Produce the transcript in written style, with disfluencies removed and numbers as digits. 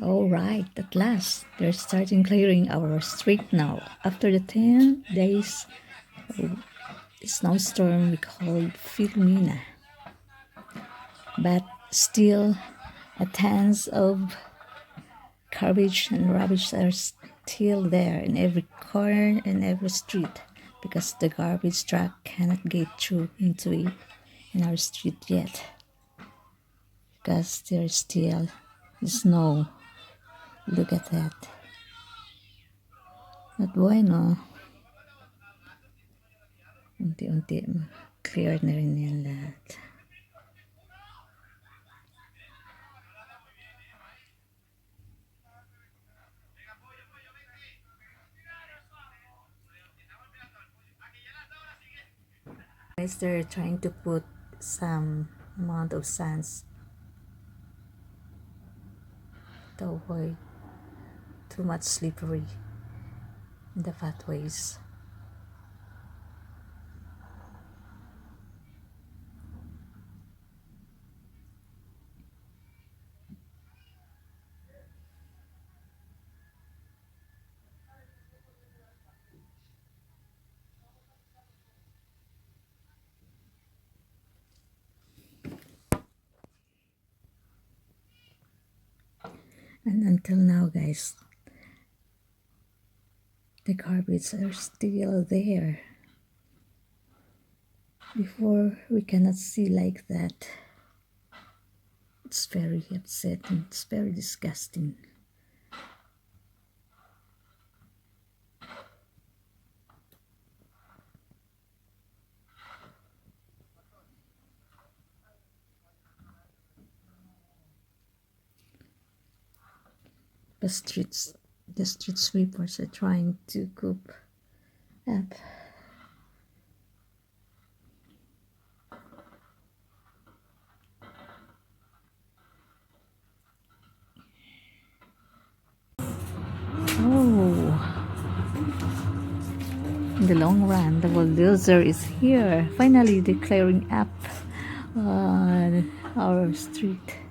All right, at last, they're starting clearing our street now. After the 10 days snowstorm we called Filomena. But still, a tons of garbage and rubbish are still there in every corner and every street because the garbage truck cannot get through into it in our street yet because there's still snow. Look at that. Not bueno. Unti-unti clear na rin yan lahat. Guys, they're trying to put some amount of sands to avoid too much slippery in the pathways. And until now, guys, the garbage are still there. Before, we cannot see like that. It's very upsetting. It's very disgusting. The street sweepers are trying to coop up. Oh, in the long run, the bulldozer is here. Finally, they're clearing up our street.